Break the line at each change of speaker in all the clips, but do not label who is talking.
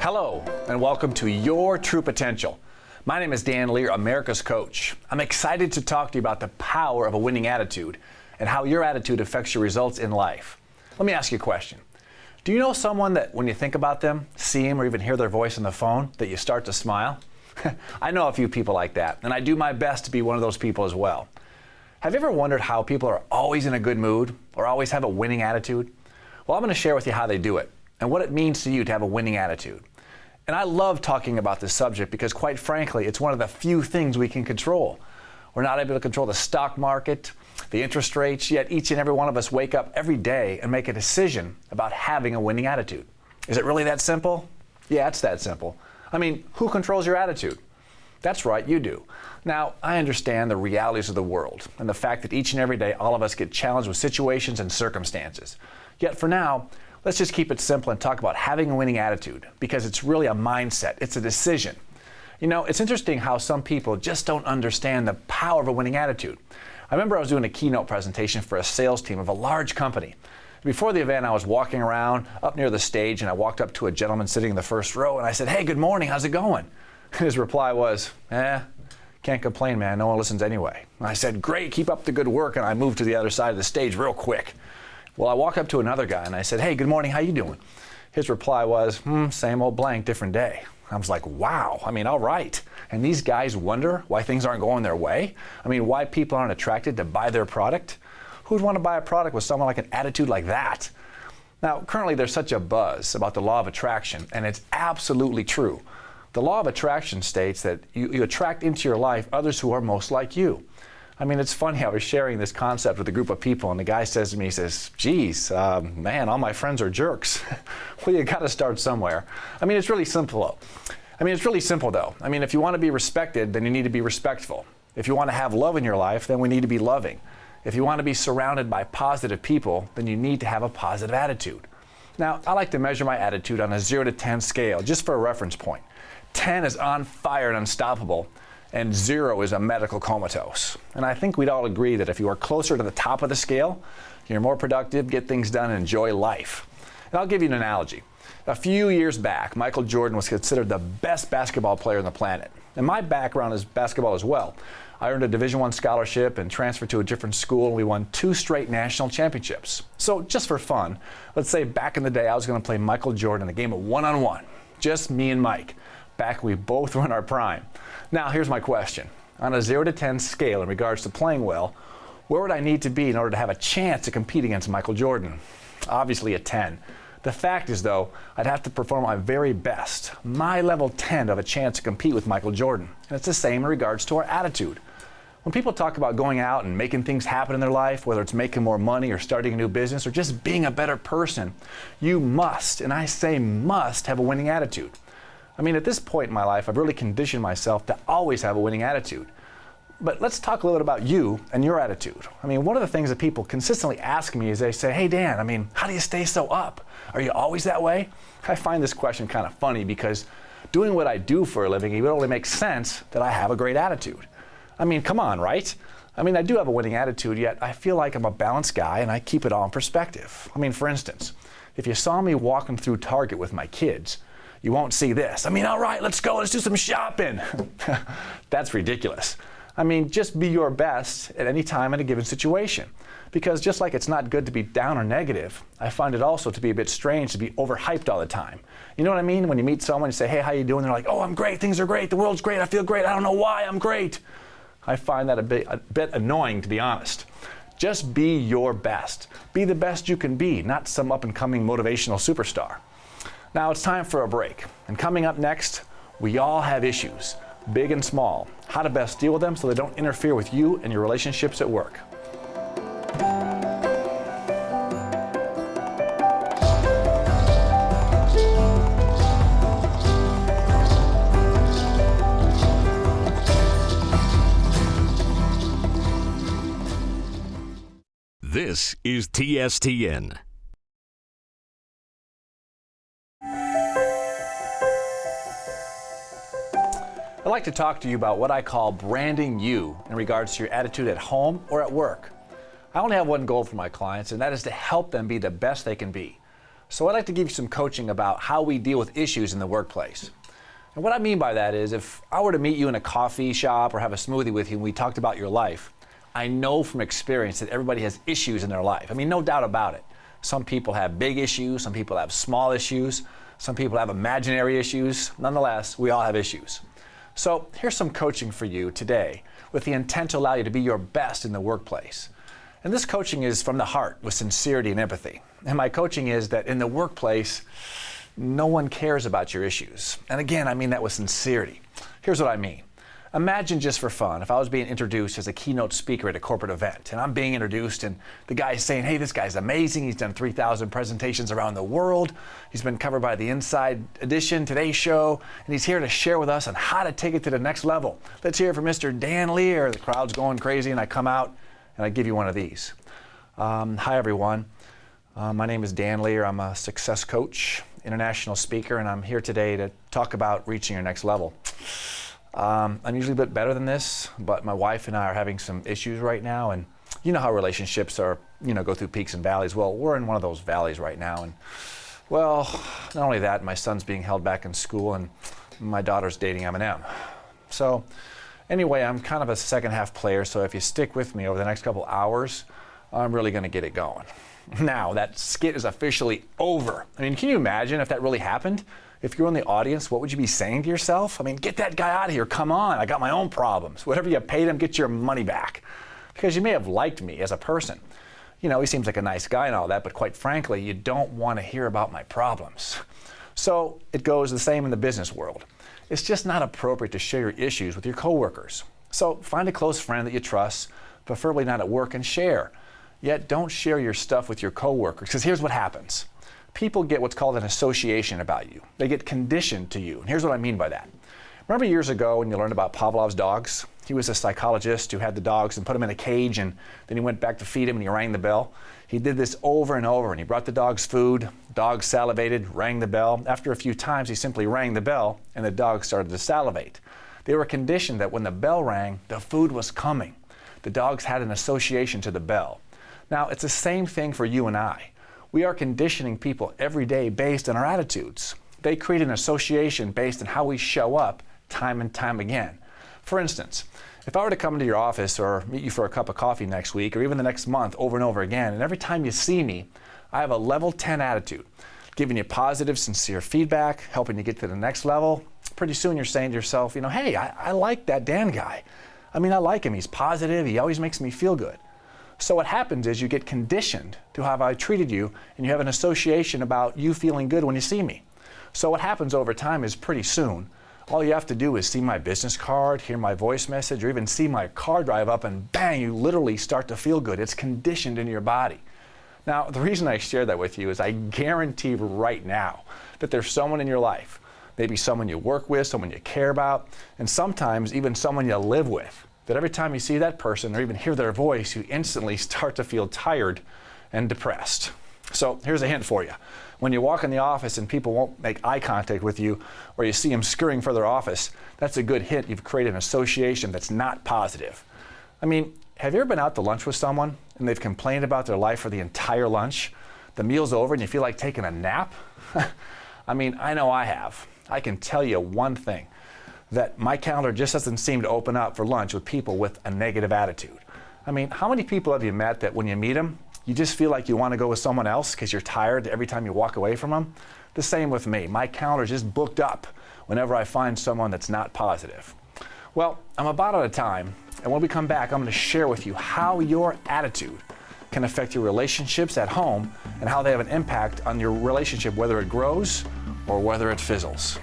Hello, and welcome to Your True Potential. My name is Dan Lier, America's coach. I'm excited to talk to you about the power of a winning attitude and how your attitude affects your results in life. Let me ask you a question. Do you know someone that when you think about them, see them, or even hear their voice on the phone, that you start to smile? I know a few people like that, and I do my best to be one of those people as well. Have you ever wondered how people are always in a good mood or always have a winning attitude? Well, I'm going to share with you how they do it and what it means to you to have a winning attitude. And I love talking about this subject because, quite frankly, it's one of the few things we can control. We're not able to control the stock market, the interest rates, yet each and every one of us wake up every day and make a decision about having a winning attitude. Is it really that simple? Yeah, it's that simple. I mean, who controls your attitude? That's right, you do. Now, I understand the realities of the world and the fact that each and every day all of us get challenged with situations and circumstances. Yet for now, let's just keep it simple and talk about having a winning attitude, because it's really a mindset. It's a decision. You know, it's interesting how some people just don't understand the power of a winning attitude. I remember I was doing a keynote presentation for a sales team of a large company. Before the event, I was walking around up near the stage, and I walked up to a gentleman sitting in the first row, and I said, "Hey, good morning, how's it going?" His reply was, "Can't complain, man, no one listens anyway." And I said, "Great, keep up the good work," and I moved to the other side of the stage real quick. Well, I walked up to another guy and I said, "Hey, good morning, how you doing?" His reply was, "Same old blank, different day." I was like, wow, all right. And these guys wonder why things aren't going their way? Why people aren't attracted to buy their product? Who'd want to buy a product with someone like an attitude like that? Now, currently there's such a buzz about the law of attraction, and it's absolutely true. The law of attraction states that you attract into your life others who are most like you. It's funny, I was sharing this concept with a group of people, and the guy says to me, he says, "Geez, man, all my friends are jerks." Well, you got to start somewhere. It's really simple, though. If you want to be respected, then you need to be respectful. If you want to have love in your life, then we need to be loving. If you want to be surrounded by positive people, then you need to have a positive attitude. Now, I like to measure my attitude on a 0 to 10 scale, just for a reference point. 10 is on fire and unstoppable, and 0 is a medical comatose. And I think we'd all agree that if you are closer to the top of the scale, you're more productive, get things done, and enjoy life. And I'll give you an analogy. A few years back, Michael Jordan was considered the best basketball player on the planet. And my background is basketball as well. I earned a Division I scholarship and transferred to a different school, and we won 2 straight national championships. So just for fun, let's say back in the day I was going to play Michael Jordan in a game of one-on-one, just me and Mike, back when we both were in our prime. Now, here's my question. On a 0 to 10 scale in regards to playing well, where would I need to be in order to have a chance to compete against Michael Jordan? Obviously a 10. The fact is, though, I'd have to perform my very best, my level 10 to have a chance to compete with Michael Jordan. And it's the same in regards to our attitude. When people talk about going out and making things happen in their life, whether it's making more money or starting a new business or just being a better person, you must, and I say must, have a winning attitude. At this point in my life, I've really conditioned myself to always have a winning attitude. But let's talk a little bit about you and your attitude. One of the things that people consistently ask me is they say, "Hey, Dan, how do you stay so up? Are you always that way?" I find this question kind of funny because doing what I do for a living, it would only make sense that I have a great attitude. Come on, right? I do have a winning attitude, yet I feel like I'm a balanced guy and I keep it all in perspective. For instance, if you saw me walking through Target with my kids, you won't see this. "All right, let's go, let's do some shopping." That's ridiculous. Just be your best at any time in a given situation. Because just like it's not good to be down or negative, I find it also to be a bit strange to be overhyped all the time. You know what I mean? When you meet someone, you say, "Hey, how you doing?" They're like, "Oh, I'm great, things are great, the world's great, I feel great, I don't know why, I'm great." I find that a bit annoying, to be honest. Just be your best. Be the best you can be, not some up-and-coming motivational superstar. Now it's time for a break. And coming up next, we all have issues, big and small. How to best deal with them so they don't interfere with you and your relationships at work.
This is TSTN.
I'd like to talk to you about what I call branding you in regards to your attitude at home or at work. I only have one goal for my clients, and that is to help them be the best they can be. So I'd like to give you some coaching about how we deal with issues in the workplace. And what I mean by that is if I were to meet you in a coffee shop or have a smoothie with you and we talked about your life, I know from experience that everybody has issues in their life. I mean, no doubt about it. Some people have big issues, some people have small issues, some people have imaginary issues. Nonetheless, we all have issues. So here's some coaching for you today with the intent to allow you to be your best in the workplace. And this coaching is from the heart with sincerity and empathy. And my coaching is that in the workplace, no one cares about your issues. And again, I mean that with sincerity. Here's what I mean. Imagine just for fun, if I was being introduced as a keynote speaker at a corporate event, and I'm being introduced and the guy's saying, hey, this guy's amazing. He's done 3,000 presentations around the world. He's been covered by the Inside Edition, Today's Show, and he's here to share with us on how to take it to the next level. Let's hear it from Mr. Dan Lier. The crowd's going crazy, and I come out and I give you one of these. Hi, everyone. My name is Dan Lier. I'm a success coach, international speaker, and I'm here today to talk about reaching your next level. I'm usually a bit better than this, but my wife and I are having some issues right now, and you know how relationships are, go through peaks and valleys. Well, we're in one of those valleys right now, and well, not only that, my son's being held back in school, and my daughter's dating Eminem. So anyway, I'm kind of a second half player, so if you stick with me over the next couple hours, I'm really going to get it going. Now, that skit is officially over. I mean, can you imagine if that really happened? If you're in the audience, what would you be saying to yourself? I mean, get that guy out of here. Come on, I got my own problems. Whatever you paid him, get your money back. Because you may have liked me as a person. He seems like a nice guy and all that, but quite frankly, you don't want to hear about my problems. So it goes the same in the business world. It's just not appropriate to share your issues with your coworkers. So find a close friend that you trust, preferably not at work, and share. Yet don't share your stuff with your coworkers, because here's what happens. People get what's called an association about you. They get conditioned to you. And here's what I mean by that. Remember years ago when you learned about Pavlov's dogs? He was a psychologist who had the dogs and put them in a cage, and then he went back to feed them and he rang the bell. He did this over and over, and he brought the dogs food. Dogs salivated, rang the bell. After a few times, he simply rang the bell, and the dogs started to salivate. They were conditioned that when the bell rang, the food was coming. The dogs had an association to the bell. Now, it's the same thing for you and I. We are conditioning people every day based on our attitudes. They create an association based on how we show up time and time again. For instance, if I were to come into your office or meet you for a cup of coffee next week or even the next month over and over again, and every time you see me, I have a level 10 attitude, giving you positive, sincere feedback, helping you get to the next level, pretty soon you're saying to yourself, hey, I like that Dan guy. I like him. He's positive. He always makes me feel good. So what happens is you get conditioned to how I treated you, and you have an association about you feeling good when you see me. So what happens over time is pretty soon, all you have to do is see my business card, hear my voice message, or even see my car drive up, and bang, you literally start to feel good. It's conditioned into your body. Now, the reason I share that with you is I guarantee right now that there's someone in your life, maybe someone you work with, someone you care about, and sometimes even someone you live with, that every time you see that person or even hear their voice, you instantly start to feel tired and depressed. So here's a hint for you. When you walk in the office and people won't make eye contact with you, or you see them scurrying for their office, that's a good hint you've created an association that's not positive. Have you ever been out to lunch with someone and they've complained about their life for the entire lunch? The meal's over and you feel like taking a nap? I know I have. I can tell you one thing, that my calendar just doesn't seem to open up for lunch with people with a negative attitude. How many people have you met that when you meet them, you just feel like you want to go with someone else because you're tired every time you walk away from them? The same with me. My calendar's just booked up whenever I find someone that's not positive. Well, I'm about out of time, and when we come back, I'm going to share with you how your attitude can affect your relationships at home and how they have an impact on your relationship, whether it grows or whether it fizzles.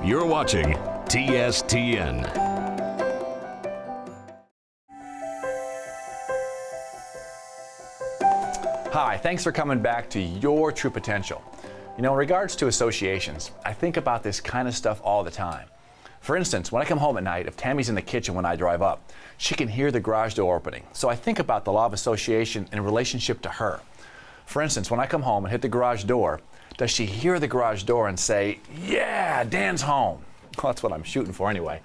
You're watching TSTN.
Hi, thanks for coming back to Your True Potential. In regards to associations, I think about this kind of stuff all the time. For instance, when I come home at night, if Tammy's in the kitchen when I drive up, she can hear the garage door opening. So I think about the law of association in relationship to her. For instance, when I come home and hit the garage door, does she hear the garage door and say, "Yeah, Dan's home"? Well, that's what I'm shooting for anyway.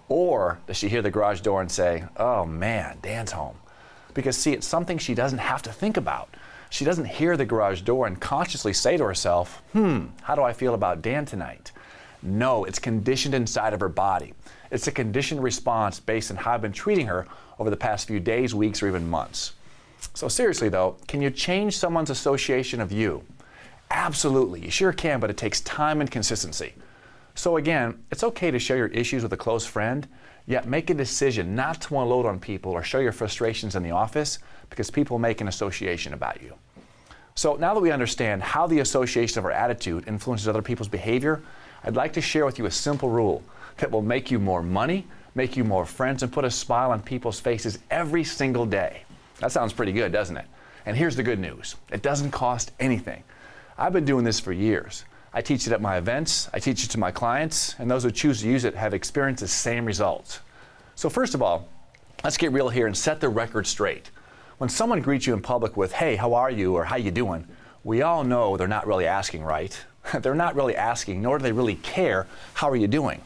Or does she hear the garage door and say, "Oh man, Dan's home"? Because see, it's something she doesn't have to think about. She doesn't hear the garage door and consciously say to herself, how do I feel about Dan tonight? No, it's conditioned inside of her body. It's a conditioned response based on how I've been treating her over the past few days, weeks, or even months. So seriously though, can you change someone's association of you? Absolutely, you sure can, but it takes time and consistency. So again, it's okay to share your issues with a close friend, yet make a decision not to unload on people or show your frustrations in the office because people make an association about you. So now that we understand how the association of our attitude influences other people's behavior, I'd like to share with you a simple rule that will make you more money, make you more friends, and put a smile on people's faces every single day. That sounds pretty good, doesn't it? And here's the good news. It doesn't cost anything. I've been doing this for years. I teach it at my events, I teach it to my clients, and those who choose to use it have experienced the same results. So first of all, let's get real here and set the record straight. When someone greets you in public with, "Hey, how are you?" or "How you doing?" we all know they're not really asking, right? They're not really asking, nor do they really care, "How are you doing?"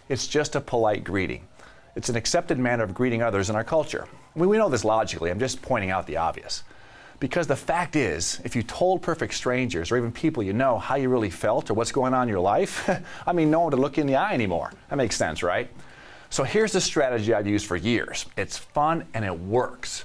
It's just a polite greeting. It's an accepted manner of greeting others in our culture. We know this logically, I'm just pointing out the obvious. Because the fact is, if you told perfect strangers or even people you know how you really felt or what's going on in your life, no one would look you in the eye anymore. That makes sense, right? So here's the strategy I've used for years. It's fun and it works.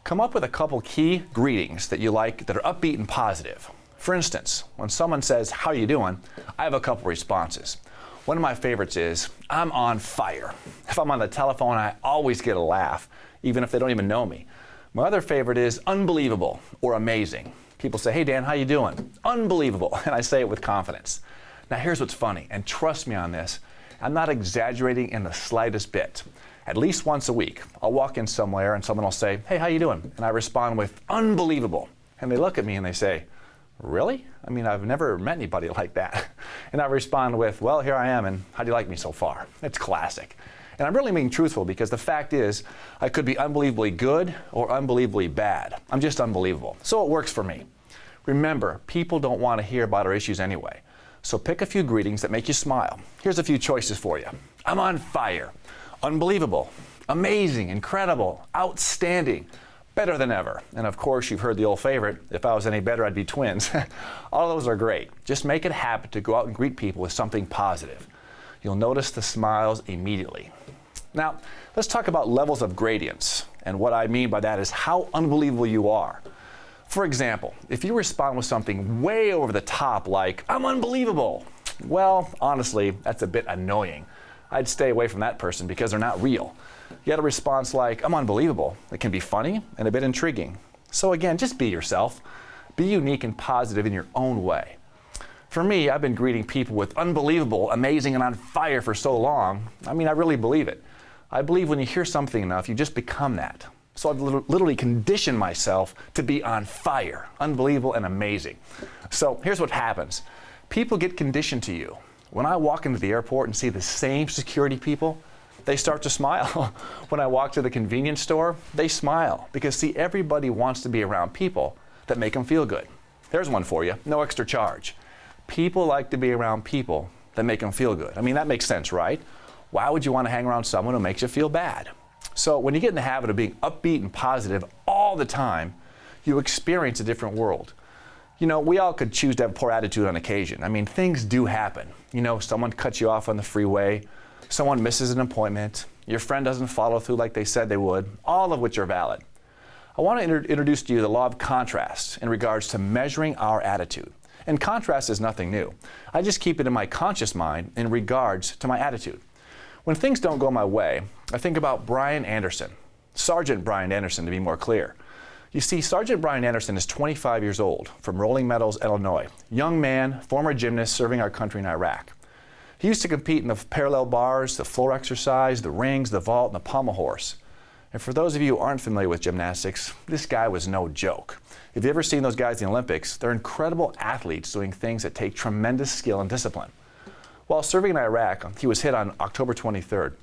Come up with a couple key greetings that you like that are upbeat and positive. For instance, when someone says, "How are you doing?" I have a couple responses. One of my favorites is, "I'm on fire." If I'm on the telephone, I always get a laugh, even if they don't even know me. My other favorite is "unbelievable" or "amazing." People say, "Hey Dan, how you doing?" "Unbelievable," and I say it with confidence. Now here's what's funny, and trust me on this, I'm not exaggerating in the slightest bit. At least once a week, I'll walk in somewhere and someone will say, "Hey, how you doing?" And I respond with "unbelievable." And they look at me and they say, "Really? I've never met anybody like that." And I respond with, "Well, here I am, and how do you like me so far?" It's classic. And I'm really being truthful because the fact is, I could be unbelievably good or unbelievably bad. I'm just unbelievable. So it works for me. Remember, people don't want to hear about our issues anyway. So pick a few greetings that make you smile. Here's a few choices for you. I'm on fire. Unbelievable. Amazing. Incredible. Outstanding. Better than ever. And of course, you've heard the old favorite, "If I was any better, I'd be twins." All those are great. Just make it a habit to go out and greet people with something positive. You'll notice the smiles immediately. Now, let's talk about levels of gradients. And what I mean by that is how unbelievable you are. For example, if you respond with something way over the top like, "I'm unbelievable," well, honestly, that's a bit annoying. I'd stay away from that person because they're not real. Yet a response like, "I'm unbelievable," it can be funny and a bit intriguing. So again, just be yourself. Be unique and positive in your own way. For me, I've been greeting people with "unbelievable," "amazing," and "on fire" for so long. I really believe it. I believe when you hear something enough, you just become that. So I've literally conditioned myself to be on fire, unbelievable, and amazing. So here's what happens. People get conditioned to you. When I walk into the airport and see the same security people, they start to smile. When I walk to the convenience store, they smile. Because see, everybody wants to be around people that make them feel good. There's one for you, no extra charge. People like to be around people that make them feel good. That makes sense, right? Why would you want to hang around someone who makes you feel bad? So when you get in the habit of being upbeat and positive all the time, you experience a different world. We all could choose to have poor attitude on occasion. Things do happen. Someone cuts you off on the freeway, someone misses an appointment, your friend doesn't follow through like they said they would, all of which are valid. I want to introduce to you the law of contrast in regards to measuring our attitude. And contrast is nothing new. I just keep it in my conscious mind in regards to my attitude. When things don't go my way, I think about Brian Anderson, Sergeant Brian Anderson to be more clear. You see, Sergeant Brian Anderson is 25 years old, from Rolling Meadows, Illinois. Young man, former gymnast serving our country in Iraq. He used to compete in the parallel bars, the floor exercise, the rings, the vault, and the pommel horse. And for those of you who aren't familiar with gymnastics, this guy was no joke. If you've ever seen those guys in the Olympics, they're incredible athletes doing things that take tremendous skill and discipline. While serving in Iraq, he was hit on October 23rd,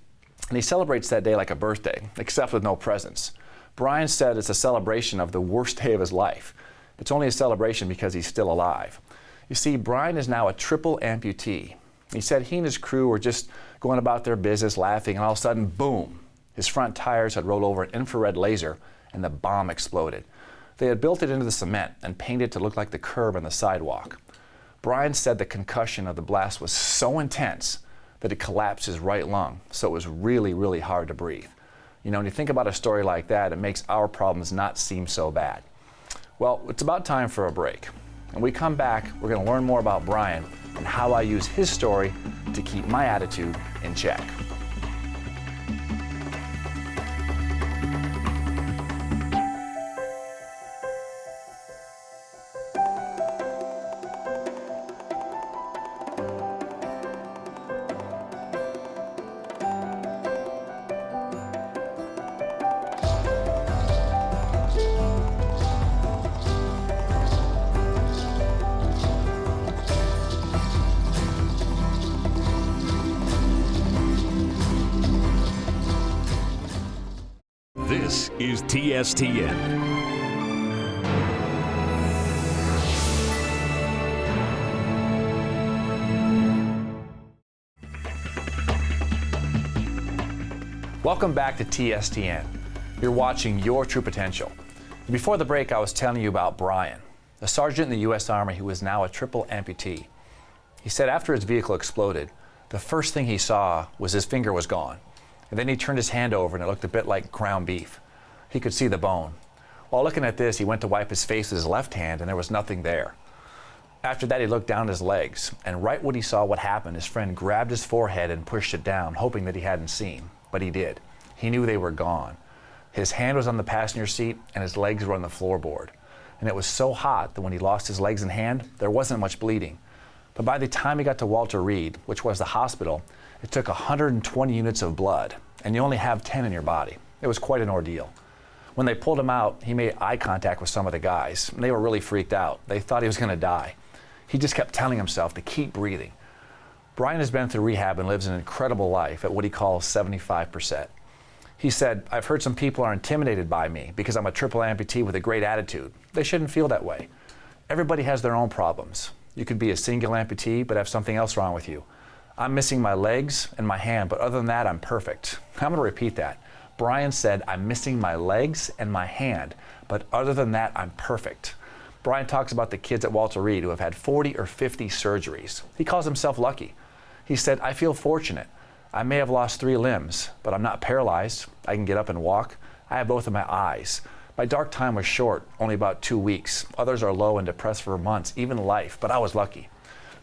and he celebrates that day like a birthday, except with no presents. Brian said it's a celebration of the worst day of his life. It's only a celebration because he's still alive. You see, Brian is now a triple amputee. He said he and his crew were just going about their business, laughing, and all of a sudden, boom, his front tires had rolled over an infrared laser, and the bomb exploded. They had built it into the cement and painted it to look like the curb on the sidewalk. Brian said the concussion of the blast was so intense that it collapsed his right lung, so it was really, really hard to breathe. You know, when you think about a story like that, it makes our problems not seem so bad. Well, it's about time for a break. When we come back, we're going to learn more about Brian and how I use his story to keep my attitude in check.
This is TSTN.
Welcome back to TSTN. You're watching Your True Potential. Before the break, I was telling you about Brian, a sergeant in the U.S. Army who is now a triple amputee. He said after his vehicle exploded, the first thing he saw was his finger was gone. And then he turned his hand over and it looked a bit like ground beef. He could see the bone. While looking at this, he went to wipe his face with his left hand and there was nothing there. After that, he looked down at his legs, and right when he saw what happened, his friend grabbed his forehead and pushed it down, hoping that he hadn't seen. But he did. He knew they were gone. His hand was on the passenger seat and his legs were on the floorboard. And it was so hot that when he lost his legs and hand, there wasn't much bleeding. But by the time he got to Walter Reed, which was the hospital, it took 120 units of blood, and you only have 10 in your body. It was quite an ordeal. When they pulled him out, he made eye contact with some of the guys, and they were really freaked out. They thought he was going to die. He just kept telling himself to keep breathing. Brian has been through rehab and lives an incredible life at what he calls 75%. He said, I've heard some people are intimidated by me because I'm a triple amputee with a great attitude. They shouldn't feel that way. Everybody has their own problems. You could be a single amputee but have something else wrong with you. I'm missing my legs and my hand, but other than that, I'm perfect. I'm going to repeat that. Brian said, I'm missing my legs and my hand, but other than that, I'm perfect. Brian talks about the kids at Walter Reed who have had 40 or 50 surgeries. He calls himself lucky. He said, I feel fortunate. I may have lost 3 limbs, but I'm not paralyzed. I can get up and walk. I have both of my eyes. My dark time was short, only about 2 weeks. Others are low and depressed for months, even life, but I was lucky.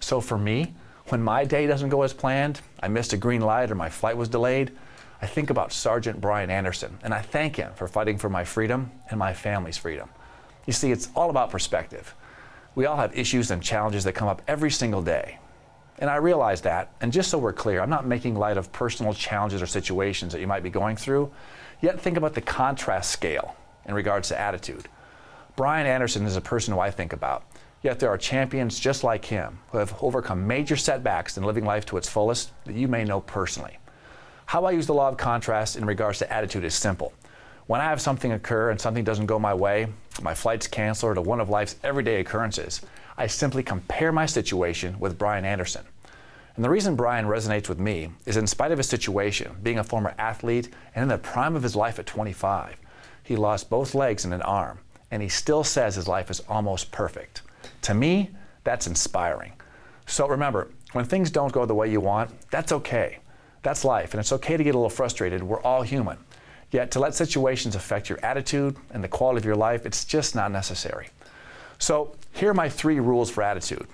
So for me, when my day doesn't go as planned, I missed a green light or my flight was delayed, I think about Sergeant Brian Anderson and I thank him for fighting for my freedom and my family's freedom. You see, it's all about perspective. We all have issues and challenges that come up every single day. And I realize that, and just so we're clear, I'm not making light of personal challenges or situations that you might be going through, yet think about the contrast scale in regards to attitude. Brian Anderson is a person who I think about. Yet there are champions just like him who have overcome major setbacks in living life to its fullest that you may know personally. How I use the law of contrast in regards to attitude is simple. When I have something occur and something doesn't go my way, my flight's canceled or one of life's everyday occurrences, I simply compare my situation with Brian Anderson. And the reason Brian resonates with me is in spite of his situation, being a former athlete and in the prime of his life at 25, he lost both legs and an arm, and he still says his life is almost perfect. To me, that's inspiring. So remember, when things don't go the way you want, that's okay. That's life, and it's okay to get a little frustrated. We're all human. Yet to let situations affect your attitude and the quality of your life, it's just not necessary. So here are my 3 rules for attitude.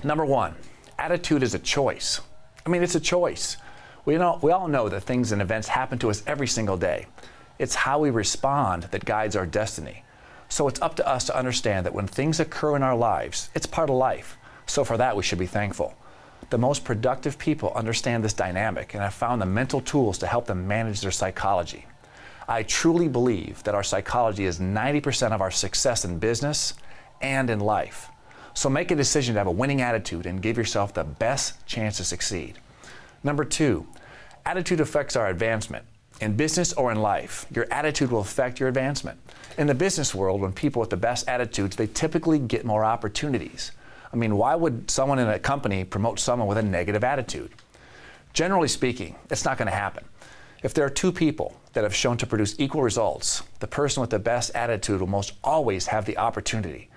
Number 1, attitude is a choice. I mean, it's a choice. We all know that things and events happen to us every single day. It's how we respond that guides our destiny. So it's up to us to understand that when things occur in our lives, it's part of life. So for that, we should be thankful. The most productive people understand this dynamic and have found the mental tools to help them manage their psychology. I truly believe that our psychology is 90% of our success in business and in life. So make a decision to have a winning attitude and give yourself the best chance to succeed. Number 2, attitude affects our advancement. In business or in life, your attitude will affect your advancement. In the business world, when people with the best attitudes, they typically get more opportunities. I mean, why would someone in a company promote someone with a negative attitude? Generally speaking, it's not going to happen. If there are two people that have shown to produce equal results, the person with the best attitude will most always have the opportunity.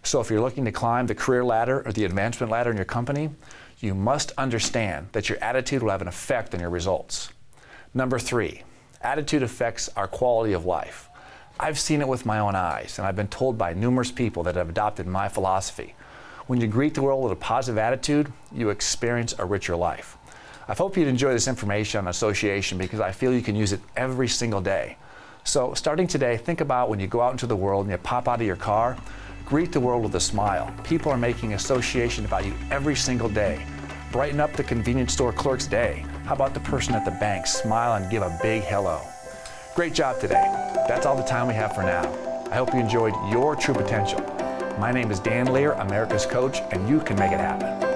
So if you're looking to climb the career ladder or the advancement ladder in your company, you must understand that your attitude will have an effect on your results. Number 3, attitude affects our quality of life. I've seen it with my own eyes, and I've been told by numerous people that have adopted my philosophy. When you greet the world with a positive attitude, you experience a richer life. I hope you'd enjoy this information on association because I feel you can use it every single day. So starting today, think about when you go out into the world and you pop out of your car, greet the world with a smile. People are making association about you every single day. Brighten up the convenience store clerk's day. How about the person at the bank? Smile and give a big hello. Great job today. That's all the time we have for now. I hope you enjoyed your true potential. My name is Dan Lier, America's Coach, and you can make it happen.